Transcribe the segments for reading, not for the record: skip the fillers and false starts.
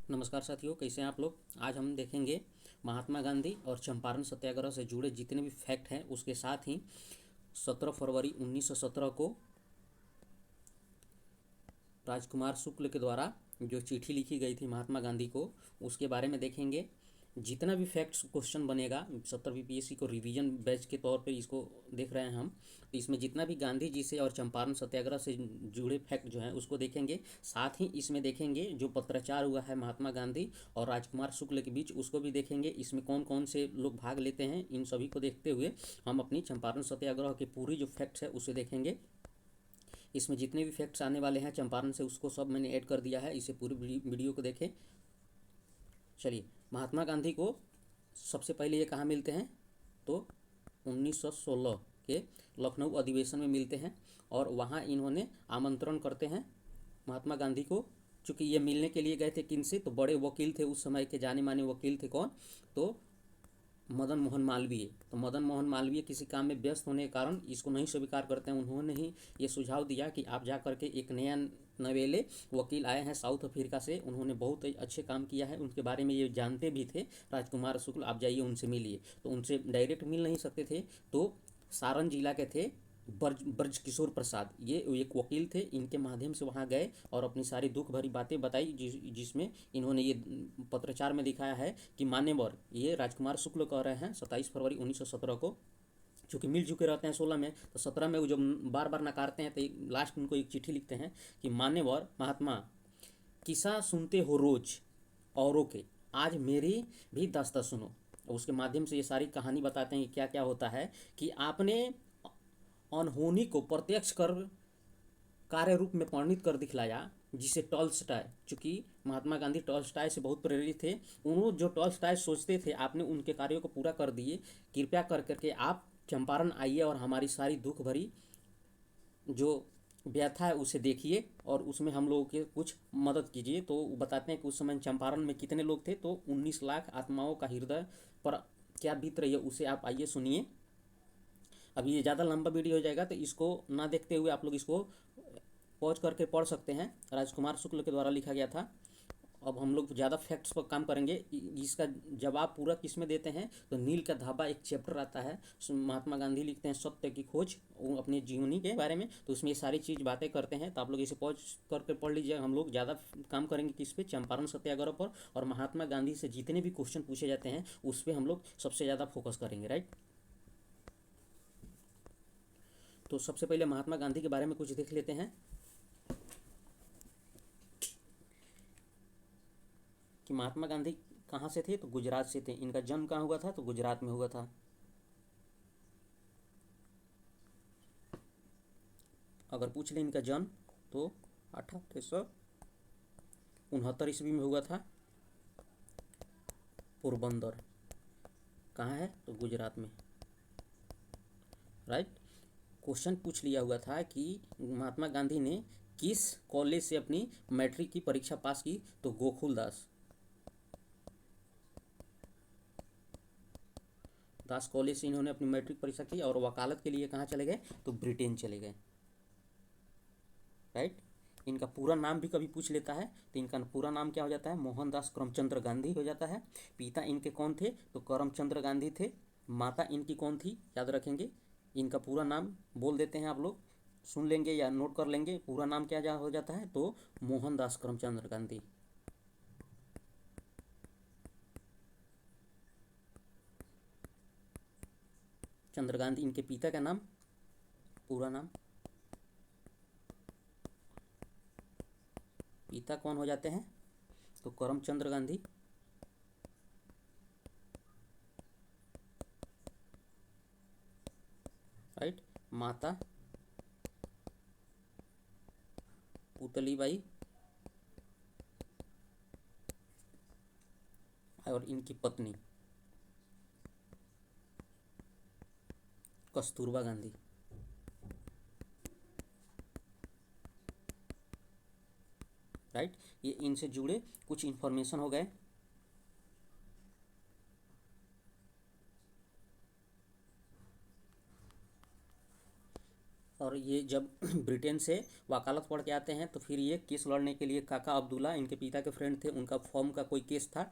नमस्कार साथियों, कैसे हैं आप लोग। आज हम देखेंगे महात्मा गांधी और चंपारण सत्याग्रह से जुड़े जितने भी फैक्ट हैं, उसके साथ ही 17 फरवरी 1917 को राजकुमार शुक्ल के द्वारा जो चिट्ठी लिखी गई थी महात्मा गांधी को, उसके बारे में देखेंगे। जितना भी फैक्ट्स क्वेश्चन बनेगा 70 बीपीएससी को रिवीजन बैच के तौर पे इसको देख रहे हैं हम, तो इसमें जितना भी गांधी जी से और चंपारण सत्याग्रह से जुड़े फैक्ट जो हैं उसको देखेंगे। साथ ही इसमें देखेंगे जो पत्राचार हुआ है महात्मा गांधी और राजकुमार शुक्ल के बीच, उसको भी देखेंगे। इसमें कौन कौन से लोग भाग लेते हैं, इन सभी को देखते हुए हम अपनी चंपारण सत्याग्रह की पूरी जो फैक्ट्स है उसे देखेंगे। इसमें जितने भी फैक्ट्स आने वाले हैं चंपारण से, उसको सब मैंने ऐड कर दिया है, इसे पूरी वीडियो को देखें। चलिए, महात्मा गांधी को सबसे पहले ये कहाँ मिलते हैं, तो 1916 के लखनऊ अधिवेशन में मिलते हैं और वहाँ इन्होंने आमंत्रण करते हैं महात्मा गांधी को। चूँकि ये मिलने के लिए गए थे किनसे, तो बड़े वकील थे उस समय के, जाने माने वकील थे। कौन? तो मदन मोहन मालवीय। तो मदन मोहन मालवीय किसी काम में व्यस्त होने के कारण इसको नहीं स्वीकार करते हैं। उन्होंने ही ये सुझाव दिया कि आप जा करके एक नया नवेले वकील आए हैं साउथ अफ्रीका से, उन्होंने बहुत ही अच्छे काम किया है, उनके बारे में ये जानते भी थे, राजकुमार शुक्ल, आप जाइए उनसे मिलिए। तो उनसे डायरेक्ट मिल नहीं सकते थे, तो सारण जिला के थे ब्रज किशोर प्रसाद, ये एक वकील थे, इनके माध्यम से वहाँ गए और अपनी सारी दुख भरी बातें बताई, जिसमें इन्होंने ये पत्राचार में दिखाया है कि मान्यवर, ये राजकुमार शुक्ल कह रहे हैं 27 फरवरी 1917 को, चूँकि मिल चुके रहते हैं 16 में, तो 17 में वो जब बार बार नकारते हैं तो लास्ट उनको एक चिट्ठी लिखते हैं कि मान्यवर महात्मा, किस्सा सुनते हो रोज औरों के, आज मेरी भी दास्तां सुनो। उसके माध्यम से ये सारी कहानी बताते हैं कि क्या क्या होता है, कि आपने अनहोनी को प्रत्यक्ष कर कार्य रूप में परिणित कर दिखलाया, जिसे टॉल्स्टॉय, चूँकि महात्मा गांधी टॉल्स्टॉय से बहुत प्रेरित थे, उन्होंने जो टॉल्स्टॉय सोचते थे आपने उनके कार्यों को पूरा कर दिए। कृपया कर करके आप चंपारण आइए और हमारी सारी दुख भरी जो व्यथा है उसे देखिए और उसमें हम लोगों के कुछ मदद कीजिए। तो वो बताते हैं कि उस समय चंपारण में कितने लोग थे, तो 19 लाख आत्माओं का हृदय पर क्या बीत रही है उसे आप आइए सुनिए। अभी ये ज़्यादा लंबा वीडियो हो जाएगा, तो इसको ना देखते हुए आप लोग इसको पॉज करके पढ़ सकते हैं। राजकुमार शुक्ल के द्वारा लिखा गया था। अब हम लोग ज़्यादा फैक्ट्स पर काम करेंगे। इसका जवाब पूरा किस में देते हैं, तो नील का धाबा एक चैप्टर आता है, महात्मा गांधी लिखते हैं सत्य की खोज, अपनी जीवनी के बारे में, तो उसमें ये सारी चीज़ बातें करते हैं। तो आप लोग इसे पॉज करके पढ़ लीजिए। हम लोग ज़्यादा काम करेंगे किस पे, चंपारण सत्याग्रह पर, और महात्मा गांधी से जितने भी क्वेश्चन पूछे जाते हैं उस पर हम लोग सबसे ज़्यादा फोकस करेंगे, राइट। तो सबसे पहले महात्मा गांधी के बारे में कुछ देख लेते हैं कि महात्मा गांधी कहाँ से थे, तो गुजरात से थे। इनका जन्म कहाँ हुआ था, तो गुजरात में हुआ था। अगर पूछ लें इनका जन्म, तो 1869 ईस्वी में हुआ था, पोरबंदर। कहाँ है, तो गुजरात में, राइट। क्वेश्चन पूछ लिया हुआ था कि महात्मा गांधी ने किस कॉलेज से अपनी मैट्रिक की परीक्षा पास की, तो गोकुलदास कॉलेज से इन्होंने अपनी मैट्रिक परीक्षा की। और वकालत के लिए कहाँ चले गए, तो ब्रिटेन चले गए, राइट। इनका पूरा नाम भी कभी पूछ लेता है, तो इनका पूरा नाम क्या हो जाता है, मोहनदास करमचंद्र गांधी हो जाता है। पिता इनके कौन थे, तो करमचंद्र गांधी थे। माता इनकी कौन थी, याद रखेंगे। इनका पूरा नाम बोल देते हैं, आप लोग सुन लेंगे या नोट कर लेंगे। पूरा नाम क्या हो जाता है, तो मोहनदास करमचंद्र गांधी। चंद्र गांधी इनके पिता का नाम, पूरा नाम। पिता कौन हो जाते हैं, तो करमचंद्र गांधी। राइट। माता पुतलीबाई और इनकी पत्नी कस्तूरबा गांधी। राइट। ये इनसे जुड़े कुछ इन्फॉर्मेशन हो गए। और ये जब ब्रिटेन से वकालत पढ़ के आते हैं तो फिर ये केस लड़ने के लिए काका अब्दुल्ला इनके पिता के फ्रेंड थे, उनका फॉर्म का कोई केस था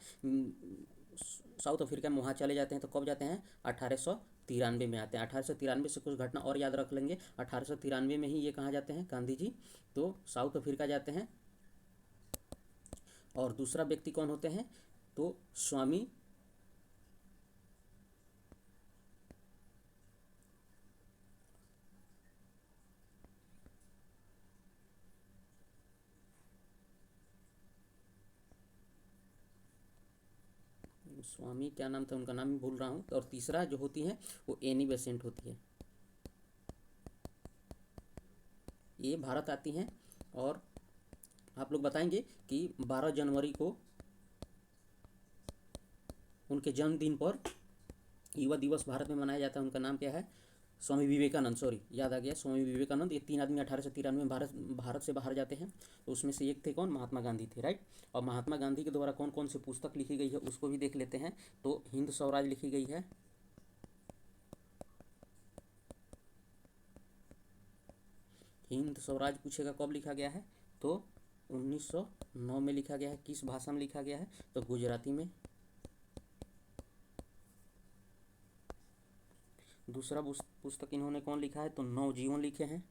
साउथ अफ्रीका में, वहाँ चले जाते हैं। तो कब जाते हैं? 1893 में आते हैं। 1893 से कुछ घटना और याद रख लेंगे। 1893 में ही ये कहाँ जाते हैं गांधी जी? तो साउथ अफ्रीका जाते हैं। और दूसरा व्यक्ति कौन होते हैं? तो स्वामी स्वामी क्या नाम था उनका, नाम ही भूल रहा हूँ। और तीसरा जो होती है वो एनी बेसेंट होती है। ये भारत आती हैं और आप लोग बताएंगे कि 12 जनवरी को उनके जन्मदिन पर युवा दिवस भारत में मनाया जाता है। उनका नाम क्या है? स्वामी विवेकानंद, सॉरी याद आ गया, स्वामी विवेकानंद। ये 3 आदमी 1893 में भारत से बाहर जाते हैं। तो उसमें से एक थे कौन? महात्मा गांधी थे, राइट। और महात्मा गांधी के द्वारा कौन कौन सी पुस्तक लिखी गई है उसको भी देख लेते हैं। तो हिंद स्वराज लिखी गई है, हिंद स्वराज पूछेगा कब लिखा गया है? तो 1909 में लिखा गया है। किस भाषा में लिखा गया है? तो गुजराती में। दूसरा पुस्तक इन्होंने कौन लिखा है? तो नवजीवन लिखे हैं।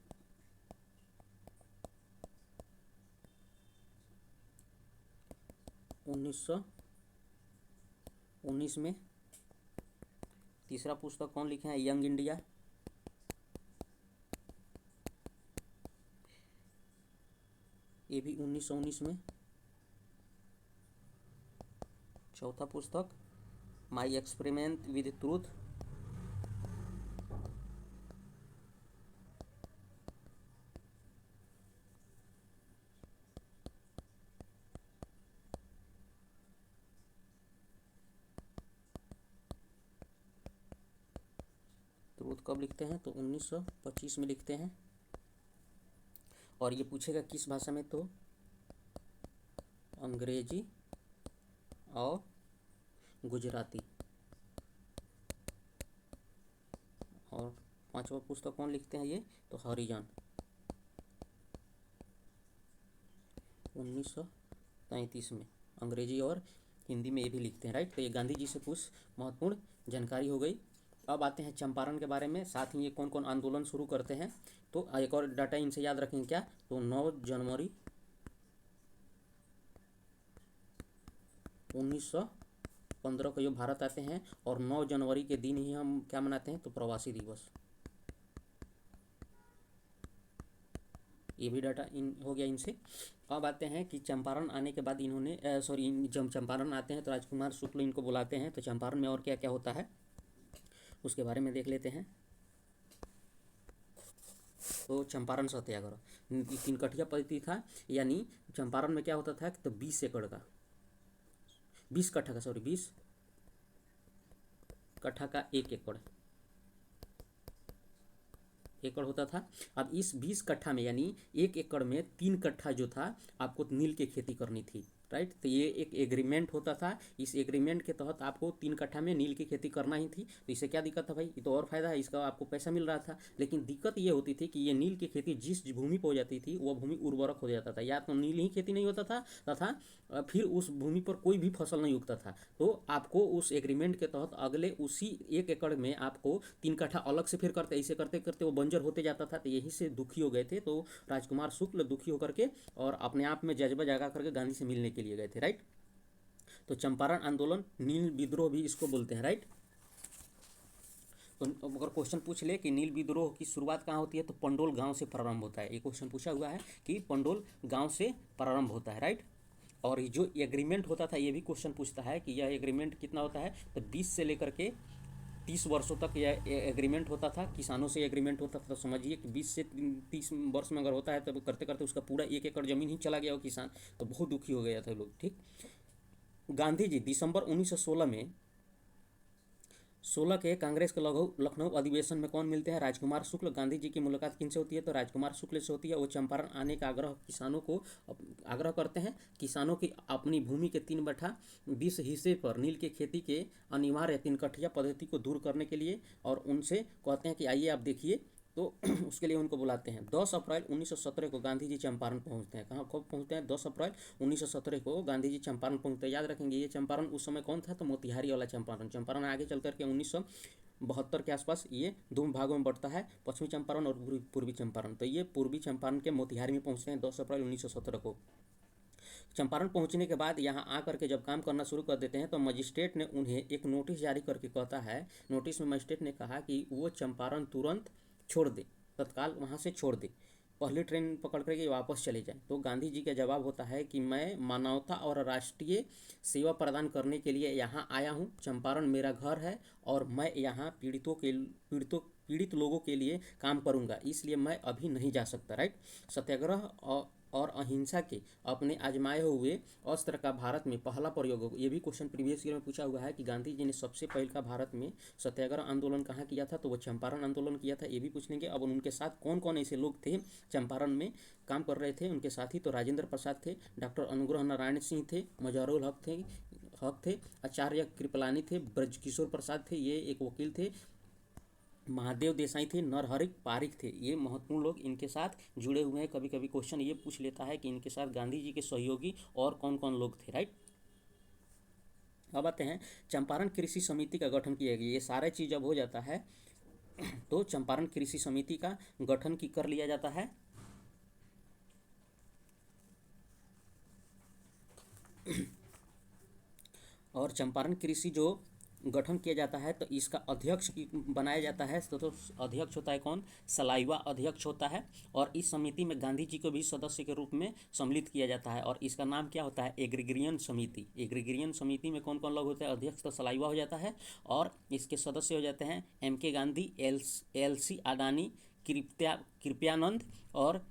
उन्नीस में। तीसरा पुस्तक कौन लिखे हैं? Young India. ये भी 1919 में। चौथा पुस्तक my experiment with truth. Truth कब लिखते हैं? तो 1925 में लिखते हैं। और ये पूछेगा किस भाषा में? तो अंग्रेजी और गुजराती। और पांचवा पुस्तक कौन लिखते हैं? ये तो हरिजन, 1933 में। अंग्रेजी और हिंदी में ये भी लिखते हैं, राइट। तो ये गांधी जी से कुछ महत्वपूर्ण जानकारी हो गई। अब आते हैं चंपारण के बारे में, साथ ही ये कौन कौन आंदोलन शुरू करते हैं। तो एक और डाटा इनसे याद रखेंगे क्या? तो 9 जनवरी 1915 को ये भारत आते हैं। और 9 जनवरी के दिन ही हम क्या मनाते हैं? तो प्रवासी दिवस। ये भी डाटा इन हो गया इनसे। अब आते हैं कि चंपारण आने के बाद इन्होंने जब चंपारण आते हैं तो राजकुमार शुक्ल इनको बुलाते हैं। तो चंपारण में और क्या क्या होता है उसके बारे में देख लेते हैं। तो चंपारण सत्याग्रह, तिनकठिया पद्धति था, यानी चंपारण में क्या होता था? तो 20 एकड़ का, 20 कट्ठा का, सॉरी 20 कट्ठा का 1 एकड़ होता था। अब इस 20 कट्ठा में, यानी 1 एकड़ में 3 कट्ठा जो था आपको नील की खेती करनी थी, राइट। तो ये एक एग्रीमेंट होता था। इस एग्रीमेंट के तहत आपको 3 कट्ठा में नील की खेती करना ही थी। तो इससे क्या दिक्कत था भाई? ये तो और फायदा है, इसका आपको पैसा मिल रहा था। लेकिन दिक्कत ये होती थी कि ये नील की खेती जिस भूमि पर हो जाती थी वह भूमि उर्वरक हो जाता था, या तो नील ही खेती नहीं होता था तथा फिर उस भूमि पर कोई भी फसल नहीं उगता था। तो आपको उस एग्रीमेंट के तहत अगले उसी 1 एकड़ में आपको 3 कट्ठा अलग से फिर करते, ऐसे करते करते वो बंजर होते जाता था। तो यही से दुखी हो गए थे। तो राजकुमार शुक्ल दुखी होकर के और अपने आप में जज्बा जगा करके गांधी से मिलने के लिए गए थे, राइट। तो चंपारण आंदोलन, नील विद्रोह भी इसको बोलते हैं, राइट। तो अगर क्वेश्चन पूछ ले कि नील विद्रोह की शुरुआत कहाँ होती है, तो पंडोल गांव से प्रारंभ होता है। ये क्वेश्चन पूछा हुआ है कि पंडोल गांव से प्रारंभ होता है, राइट। और जो एग्रीमेंट होता था, ये भी क्वेश्चन पूछता है कि यह एग्रीमेंट कितना होता है, तो 20 से लेकर के 30 वर्षों तक यह एग्रीमेंट होता था। किसानों से एग्रीमेंट होता था। तो समझिए कि 20 से 30 वर्ष में अगर होता है तो करते करते उसका पूरा 1 एकड़ जमीन ही चला गया हो किसान, तो बहुत दुखी हो गया था लोग, ठीक। गांधी जी दिसंबर 1916 में 16 के कांग्रेस के लखनऊ अधिवेशन में कौन मिलते हैं? राजकुमार शुक्ल। गांधी जी की मुलाकात किनसे होती है? तो राजकुमार शुक्ल से होती है। वो चंपारण आने का किसानों को आग्रह करते हैं। किसानों की अपनी भूमि के 3/20 हिस्से पर नील की खेती के अनिवार्य 3 कट्ठिया पद्धति को दूर करने के लिए, और उनसे कहते हैं कि आइए आप देखिए तो उसके लिए उनको बुलाते हैं। 10 अप्रैल 1917 को गांधी जी चंपारण पहुंचते हैं। कहाँ कब पहुंचते हैं? 10 अप्रैल 1917 को गांधी जी चंपारण पहुंचते हैं। याद रखेंगे ये चंपारण उस समय कौन था? तो मोतिहारी वाला चंपारण। चंपारण आगे चल करके 1972 के आसपास ये दो भागों में बढ़ता है, पश्चिमी चंपारण और पूर्वी चंपारण। तो ये पूर्वी चंपारण के मोतिहारी में पहुंचते हैं 10 अप्रैल 1917 को। चंपारण पहुंचने के बाद यहाँ आकर के जब काम करना शुरू कर देते हैं तो मजिस्ट्रेट ने उन्हें एक नोटिस जारी करके कहता है, नोटिस में मजिस्ट्रेट ने कहा कि वो चंपारण तुरंत छोड़ दे, तत्काल वहाँ से छोड़ दे, पहली ट्रेन पकड़ करके वापस चले जाए। तो गांधी जी का जवाब होता है कि मैं मानवता और राष्ट्रीय सेवा प्रदान करने के लिए यहाँ आया हूँ, चंपारण मेरा घर है और मैं यहाँ पीड़ित लोगों के लिए काम करूँगा, इसलिए मैं अभी नहीं जा सकता। राइट। सत्याग्रह और अहिंसा के अपने आजमाए हुए अस्त्र का भारत में पहला प्रयोग हो। ये भी क्वेश्चन प्रीवियस ईयर में पूछा हुआ है कि गांधी जी ने सबसे पहले का भारत में सत्याग्रह आंदोलन कहाँ किया था? तो वो चंपारण आंदोलन किया था। ये भी पूछ लेंगे। अब उनके साथ कौन कौन ऐसे लोग थे चंपारण में काम कर रहे थे उनके साथी? तो राजेंद्र प्रसाद थे, डॉक्टर अनुग्रह नारायण सिंह थे, मजहरुल हक थे, आचार्य कृपलानी थे, ब्रजकिशोर प्रसाद थे, ये एक वकील थे, महादेव देसाई थे, नरहरि पारिक थे। ये महत्वपूर्ण लोग इनके साथ जुड़े हुए हैं। कभी कभी क्वेश्चन ये पूछ लेता है कि इनके साथ गांधी जी के सहयोगी और कौन कौन लोग थे। राइट। अब आते हैं चंपारण कृषि समिति का गठन किया गया। ये सारे चीज़ अब हो जाता है तो चंपारण कृषि समिति का गठन की कर लिया जाता है। और चंपारण कृषि जो गठन किया जाता है तो इसका अध्यक्ष बनाया जाता है। तो अध्यक्ष होता है कौन? सलाइवा अध्यक्ष होता है। और इस समिति में गांधी जी को भी सदस्य के रूप में सम्मिलित किया जाता है और इसका नाम क्या होता है? एग्रीगेरियन समिति। एग्रीगेरियन समिति में कौन कौन लोग होते हैं? अध्यक्ष तो सलाइवा हो जाता है और इसके सदस्य हो जाते हैं MK गांधी, LC आडानी, कृपयानंद और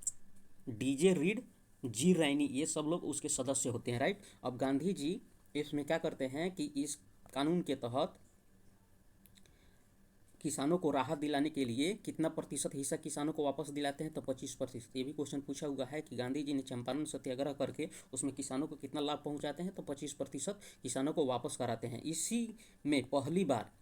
DJ रीड, जी रैनी, ये सब लोग उसके सदस्य होते हैं। राइट। अब गांधी जी इसमें क्या करते हैं कि इस कानून के तहत किसानों को राहत दिलाने के लिए कितना प्रतिशत हिस्सा किसानों को वापस दिलाते हैं? तो 25%। ये भी क्वेश्चन पूछा हुआ है कि गांधी जी ने चंपारण सत्याग्रह करके उसमें किसानों को कितना लाभ पहुंचाते हैं? तो 25% किसानों को वापस कराते हैं। इसी में पहली बार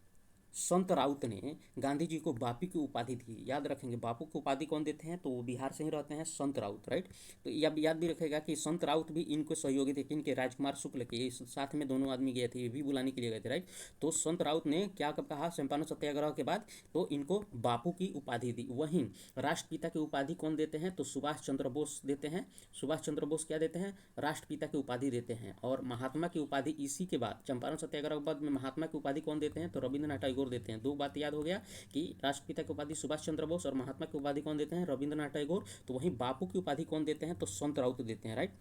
संत राउत ने गांधी जी को बापू की उपाधि दी। याद रखेंगे बापू की उपाधि कौन देते हैं? तो वो बिहार से ही रहते हैं, संत राउत। राइट। तो याद भी रखेगा कि संत राउत भी इनको सहयोगी थे, किनके? राजकुमार शुक्ल के। साथ में दोनों आदमी गए थे, ये भी बुलाने के लिए गए थे। राइट। तो संत राउत ने क्या कब कहा चंपारण सत्याग्रह के बाद? तो इनको बापू की उपाधि दी। वहीं राष्ट्रपिता की उपाधि कौन देते हैं? तो सुभाष चंद्र बोस देते हैं। सुभाष चंद्र बोस क्या देते हैं? राष्ट्रपिता की उपाधि देते हैं। और महात्मा की उपाधि इसी के बाद चंपारण सत्याग्रह के बाद में महात्मा की उपाधि कौन देते हैं? तो रविंद्रनाथ टैगोर देते हैं। दो बात याद हो गया कि राष्ट्रपिता की उपाधि सुभाष चंद्र बोस और महात्मा की उपाधि कौन देते हैं? रविंद्रनाथ टैगोर। तो वहीं बापू की उपाधि कौन देते हैं? तो संत राउत देते हैं। राइट।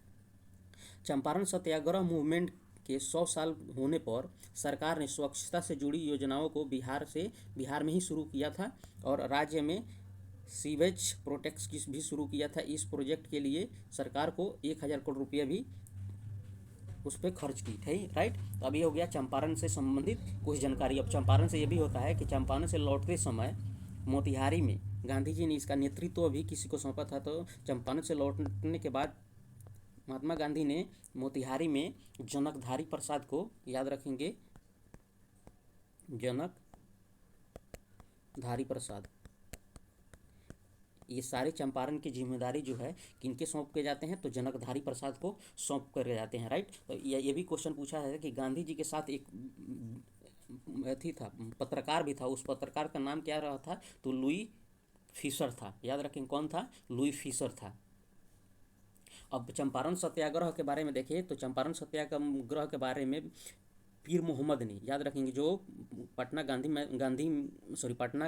चंपारण सत्याग्रह मूवमेंट के 100 साल होने पर सरकार ने स्वच्छता से जुड़ी योजनाओं को बिहार में ही शुरू किया था और राज्य में सीवेज प्रोटेक्ट की भी शुरू किया था। इस प्रोजेक्ट के लिए सरकार को 1000 करोड़ रुपया भी उस पर खर्च की थी। राइट। तो अभी हो गया चंपारण से संबंधित कुछ जानकारी। अब चंपारण से ये भी होता है कि चंपारण से लौटते समय मोतिहारी में गांधी जी ने इसका नेतृत्व भी किसी को सौंपा था। तो चंपारण से लौटने के बाद महात्मा गांधी ने मोतिहारी में जनकधारी प्रसाद को, याद रखेंगे जनकधारी प्रसाद, ये सारे चंपारण की जिम्मेदारी जो है किनके सौंप के जाते हैं? तो जनकधारी प्रसाद को सौंप कर जाते हैं। राइट। तो ये भी क्वेश्चन पूछा है कि गांधी जी के साथ एक अथी था, पत्रकार भी था, उस पत्रकार का नाम क्या रहा था? तो लुई फिशर था। याद रखें कौन था? लुई फिशर था। अब चंपारण सत्याग्रह के बारे में देखिए तो चंपारण सत्याग्रह के बारे में पीर मोहम्मद ने, याद रखेंगे, जो पटना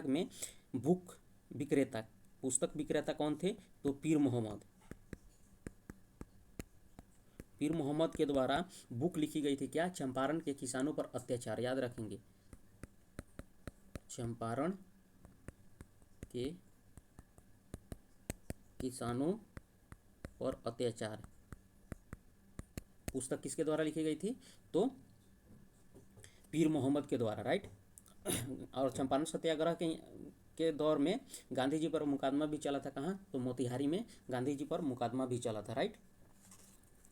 में बुक विक्रेता, पुस्तक विक्रेता कौन थे? तो पीर मोहम्मद के द्वारा बुक लिखी गई थी। क्या? चंपारण के किसानों पर अत्याचार। याद रखेंगे चंपारण के किसानों पर अत्याचार। पुस्तक किसके द्वारा लिखी गई थी? तो पीर मोहम्मद के द्वारा। राइट। और चंपारण सत्याग्रह के दौर में गांधी जी पर मुकदमा भी चला था। कहाँ? तो मोतिहारी में गांधी जी पर मुकदमा भी चला था। राइट।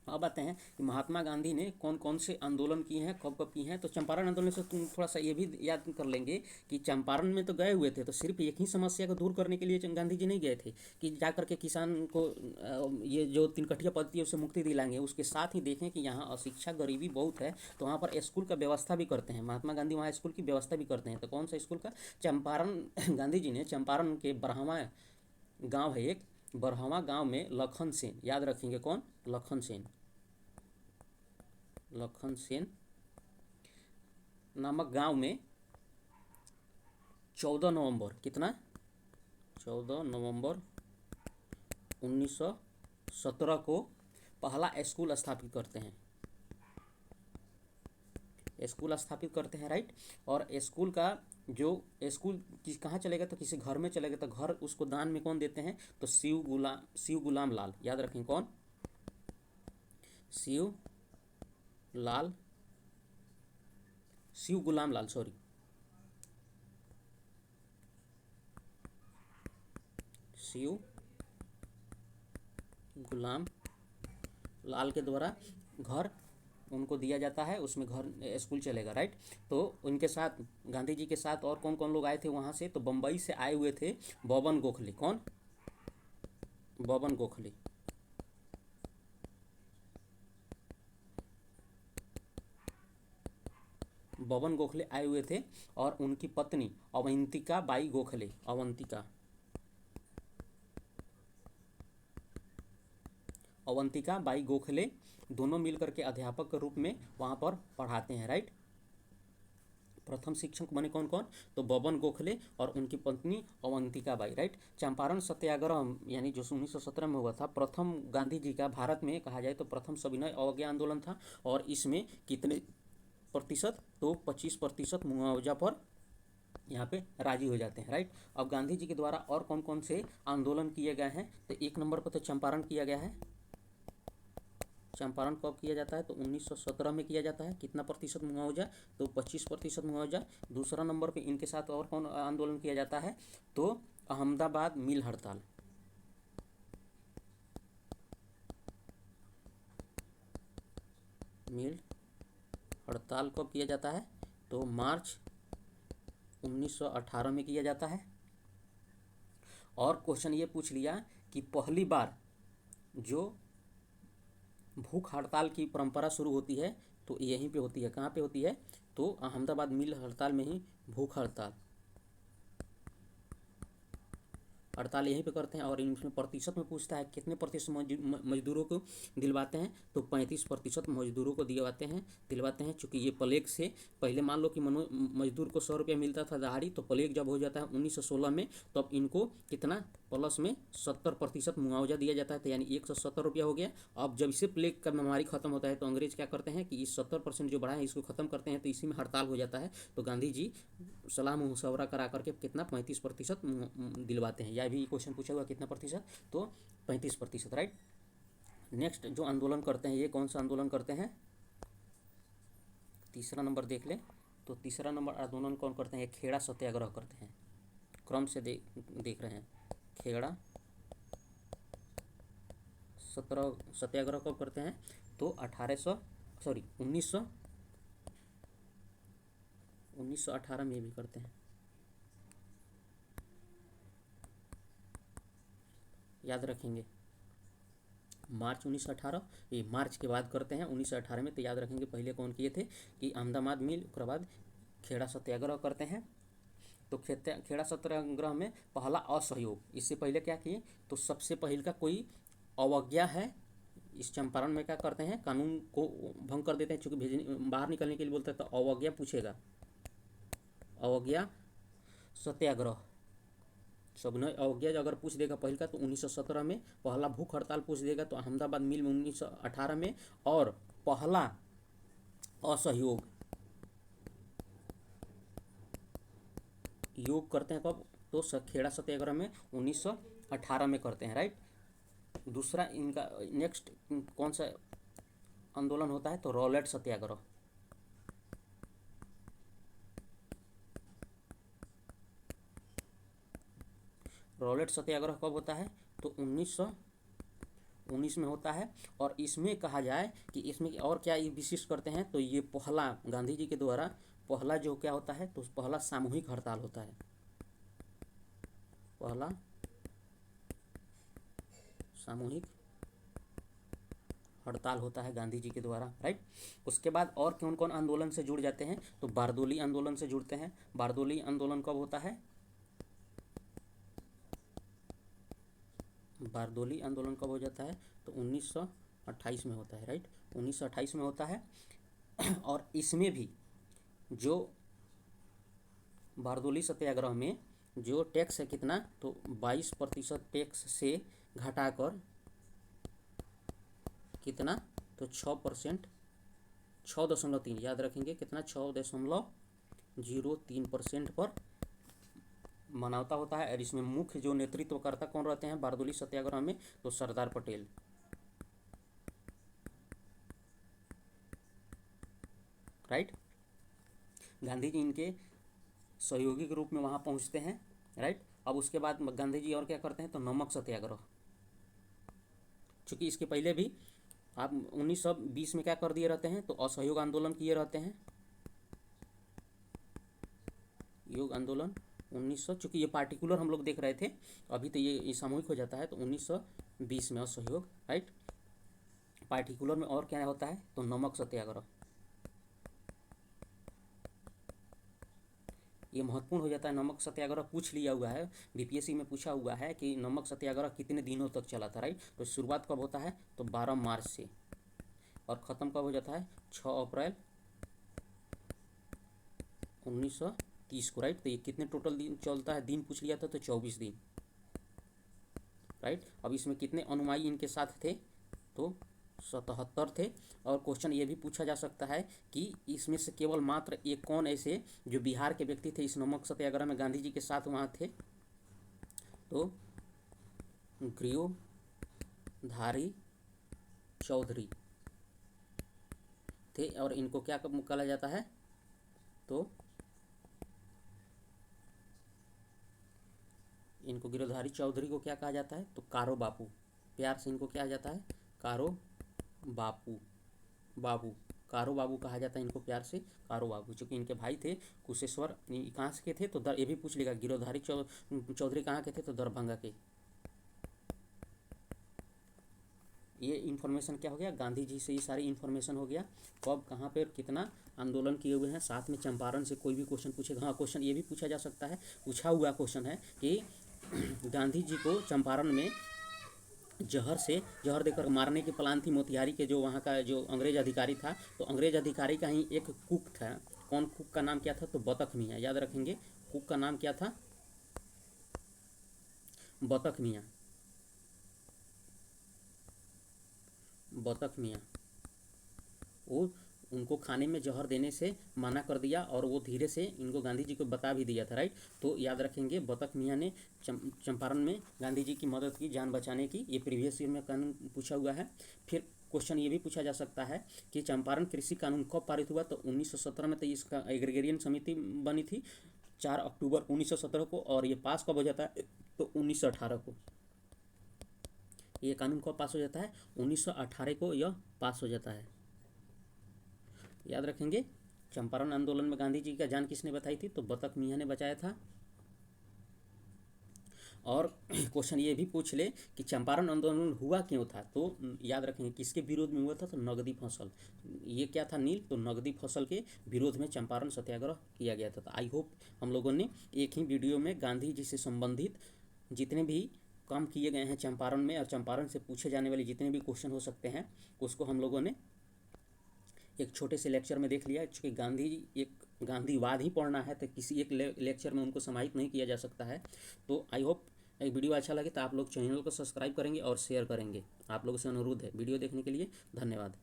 अब आते हैं कि महात्मा गांधी ने कौन कौन से आंदोलन किए हैं, कब कब किए हैं। तो चंपारण आंदोलन से तुम थोड़ा सा ये भी याद कर लेंगे कि चंपारण में तो गए हुए थे, तो सिर्फ एक ही समस्या को दूर करने के लिए गांधी जी नहीं गए थे कि जा करके किसान को ये जो तिनकठिया पद्धति है उससे मुक्ति दिलाएंगे। उसके साथ ही देखें कि यहाँ अशिक्षा गरीबी बहुत है, तो वहाँ पर स्कूल का व्यवस्था भी करते हैं महात्मा गांधी, वहाँ स्कूल की व्यवस्था भी करते हैं। तो कौन सा स्कूल का? चंपारण। गांधी जी ने चंपारण के बरहवा गाँव है एक, बरहवा गाँव में लखन सेन, याद रखेंगे कौन? लखन सेन, लखन सेन नामक गांव में 14 नवंबर, कितना? 14 नवंबर 1917 को पहला स्कूल स्थापित करते हैं, स्कूल स्थापित करते हैं, राइट। और स्कूल का जो स्कूल कहाँ चलेगा? तो किसी घर में चलेगा, तो घर उसको दान में कौन देते हैं? तो शिव गुलाम लाल, याद रखें कौन? शिव गुलाम लाल, सॉरी, शिव गुलाम लाल के द्वारा घर उनको दिया जाता है, उसमें घर स्कूल चलेगा, राइट। तो उनके साथ गांधी जी के साथ और कौन कौन लोग आए थे वहाँ से? तो बम्बई से आए हुए थे बबन गोखले, कौन? बबन गोखले, बबन गोखले आए हुए थे, और उनकी पत्नी अवंतिका बाई गोखले, अवंतिका बाई गोखले दोनों मिलकर के अध्यापक के रूप में वहाँ पर पढ़ाते हैं, राइट। प्रथम शिक्षक बने कौन कौन? तो बबन गोखले और उनकी पत्नी अवंतिका बाई, राइट। चंपारण सत्याग्रह यानी जो 1917 में हुआ था, प्रथम गांधी जी का भारत में कहा जाए तो प्रथम सविनय अवज्ञा आंदोलन था। और इसमें कितने प्रतिशत? तो 25% मुआवजा पर यहाँ पे राजी हो जाते हैं, राइट। अब गांधी जी के द्वारा और कौन कौन से आंदोलन किए गए हैं? तो 1 नंबर पर तो चंपारण किया गया है। चंपारण कब किया जाता है? तो 1917 में किया जाता है। कितना प्रतिशत मुआवजा? तो 25% मुआवजा। दूसरा नंबर पे इनके साथ और कौन आंदोलन किया जाता है? तो अहमदाबाद मिल हड़ताल, मिल हड़ताल कब किया जाता है? तो मार्च 1918 में किया जाता है। और क्वेश्चन ये पूछ लिया कि पहली बार जो भूख हड़ताल की परंपरा शुरू होती है तो यहीं पे होती है, कहाँ पे होती है? तो अहमदाबाद मिल हड़ताल में ही भूख हड़ताल यहीं पे करते हैं। और इनमें प्रतिशत में पूछता है कितने प्रतिशत मजदूरों को दिलवाते हैं? तो 35% मजदूरों को दिलवाते हैं। चूँकि ये प्लेग से पहले मान लो कि मजदूर को 100 रुपया मिलता था दिहाड़ी, तो प्लेग जब हो जाता है 1916 में, तब इनको कितना प्लस में 70% मुआवजा दिया जाता है, तो यानी 170 रुपया हो गया। अब जब इसे प्लेग का बीमारी खत्म होता है तो अंग्रेज क्या करते हैं कि इस 70% जो बढ़ा है इसको खत्म करते हैं, तो इसी में हड़ताल हो जाता है। तो गांधी जी सलाह मुशवरा करा करके कितना 35% दिलवाते हैं। यह भी क्वेश्चन पूछा हुआ कितना प्रतिशत? तो 35%, राइट। नेक्स्ट जो आंदोलन करते हैं, ये कौन सा आंदोलन करते हैं? तीसरा नंबर देख ले। तो तीसरा नंबर आंदोलन कौन करते हैं? खेड़ा सत्याग्रह करते हैं। क्रम से देख रहे हैं। खेड़ा सत्याग्रह कब करते हैं? तो 1918 में भी करते हैं, याद रखेंगे। मार्च 1918, ये मार्च के बाद करते हैं 1918 में, तो याद रखेंगे पहले कौन किए थे कि अहमदाबाद मिल, उसके बाद खेड़ा सत्याग्रह करते हैं। तो खेड़ा सत्याग्रह में पहला असहयोग, इससे पहले क्या किए? तो सबसे पहले का कोई अवज्ञा है, इस चंपारण में क्या करते हैं? कानून को भंग कर देते हैं, चूँकि बाहर निकलने के लिए बोलते हैं, तो अवज्ञा पूछेगा, अवज्ञा सत्याग्रह। सविनय अवज्ञा अगर पूछ देगा पहल का तो 1917 में, पहला भूख हड़ताल पूछ देगा तो अहमदाबाद मिल में 1918 में, और पहला असहयोग योग करते हैं कब? तो खेड़ा सत्याग्रह में 1918 में करते हैं, राइट। दूसरा इनका नेक्स्ट कौन सा आंदोलन होता है? तो रॉलेट सत्याग्रह। रॉलेट सत्याग्रह कब होता है? तो 1919 19 में होता है। और इसमें कहा जाए कि इसमें और क्या ये विशिष्ट करते हैं, तो ये पहला गांधी जी के द्वारा पहला जो क्या होता है, तो पहला सामूहिक हड़ताल होता है, पहला सामूहिक हड़ताल होता है गांधी जी के द्वारा, राइट। उसके बाद और कौन कौन आंदोलन से जुड़ जाते हैं, तो बारदोली आंदोलन से जुड़ते हैं। बारदोली आंदोलन कब होता है, बारदोली आंदोलन कब हो जाता है, तो 1928 में होता है, राइट, 1928 में होता है। और इसमें भी जो बारदोली सत्याग्रह में जो टैक्स है कितना, तो 22% टैक्स से घटाकर कितना, तो 6%, 6.3, याद रखेंगे कितना, 6.03% पर मानवता होता है। और इसमें मुख्य जो नेतृत्वकर्ता कौन रहते हैं बारदोली सत्याग्रह में, तो सरदार पटेल, राइट। गांधी जी इनके सहयोगी के रूप में वहाँ पहुँचते हैं, राइट। अब उसके बाद गांधी जी और क्या करते हैं, तो नमक सत्याग्रह, चूँकि इसके पहले भी आप 1920 में क्या कर दिए रहते हैं, तो असहयोग आंदोलन किए रहते हैं, योग आंदोलन 1900, चूँकि ये पार्टिकुलर हम लोग देख रहे थे, अभी तो ये सामूहिक हो जाता है, तो 1920 में असहयोग, राइट। पार्टिकुलर में और क्या होता है, तो नमक सत्याग्रह, ये महत्वपूर्ण हो जाता है। नमक सत्याग्रह पूछ लिया हुआ है, बीपीएससी में पूछा हुआ है कि नमक सत्याग्रह कितने दिनों तक चला था, राइट। तो शुरुआत कब होता है, तो 12 मार्च से, और ख़त्म कब हो जाता है, 6 अप्रैल 1930 को, राइट। तो ये कितने टोटल दिन चलता है, दिन पूछ लिया था, तो 24 दिन, राइट। अब इसमें कितने अनुयायी इनके साथ थे, तो 77 थे। और क्वेश्चन ये भी पूछा जा सकता है कि इसमें से केवल मात्र एक कौन ऐसे जो बिहार के व्यक्ति थे इस नमक सत्याग्रह में गांधी जी के साथ वहाँ थे, तो गिरियोधारी चौधरी थे। और इनको क्या कहा जाता है, तो इनको गिरियोधारी चौधरी को क्या कहा जाता है, तो कारो बापू, प्यार से इनको क्या जाता है, कारो बापू, कारो बाबू कहा जाता है इनको प्यार से, कारो बाबू। चूँकि इनके भाई थे कुशेश्वर, कहाँ के थे, तो ये भी पूछ लेगा, गिरियोधारी चौधरी कहाँ के थे, तो दरभंगा के। ये इन्फॉर्मेशन क्या हो गया, गांधी जी से ये सारी इन्फॉर्मेशन हो गया, कब कहाँ पे कितना आंदोलन किए हुए हैं। साथ में चंपारण से कोई भी क्वेश्चन पूछेगा, हाँ क्वेश्चन ये भी पूछा जा सकता है, पूछा हुआ क्वेश्चन है कि गांधी जी को चंपारण में जहर देकर मारने की प्लान थी। मोतिहारी के जो वहाँ का जो अंग्रेज अधिकारी था, तो अंग्रेज अधिकारी का ही एक कुक था, कौन कुक का नाम क्या था, तो बतख मियाँ, याद रखेंगे कुक का नाम क्या था, बतख मियाँ, बतख मियाँ। वो उनको खाने में जहर देने से मना कर दिया, और वो धीरे से इनको गांधी जी को बता भी दिया था, राइट। तो याद रखेंगे बतख मियाँ ने चंपारण में गांधी जी की मदद की, जान बचाने की। ये प्रीवियस ईयर में कानून पूछा हुआ है। फिर क्वेश्चन ये भी पूछा जा सकता है कि चंपारण कृषि कानून कब पारित हुआ, तो 1917 में। तो इसका एग्रीगेरियन समिति बनी थी 4 अक्टूबर 1917 को, और ये पास कब हो जाता है, तो 1918 को। ये कानून कब पास हो जाता है, 1918 को यह पास हो जाता है, याद रखेंगे। चंपारण आंदोलन में गांधी जी का जान किसने बचाई थी, तो बतख मियाँ ने बचाया था। और क्वेश्चन ये भी पूछ ले कि चंपारण आंदोलन हुआ क्यों था, तो याद रखेंगे किसके विरोध में हुआ था, तो नगदी फसल। ये क्या था नील, तो नगदी फसल के विरोध में चंपारण सत्याग्रह किया गया था। तो आई होप हम लोगों ने एक ही वीडियो में गांधी जी से संबंधित जितने भी काम किए गए हैं चंपारण में, और चंपारण से पूछे जाने वाले जितने भी क्वेश्चन हो सकते हैं, उसको हम लोगों ने एक छोटे से लेक्चर में देख लिया। चूँकि गांधी एक गांधीवाद ही पढ़ना है, तो किसी एक लेक्चर में उनको समाहित नहीं किया जा सकता है। तो आई होप एक वीडियो अच्छा लगे तो आप लोग चैनल को सब्सक्राइब करेंगे और शेयर करेंगे। आप लोगों से अनुरोध है। वीडियो देखने के लिए धन्यवाद।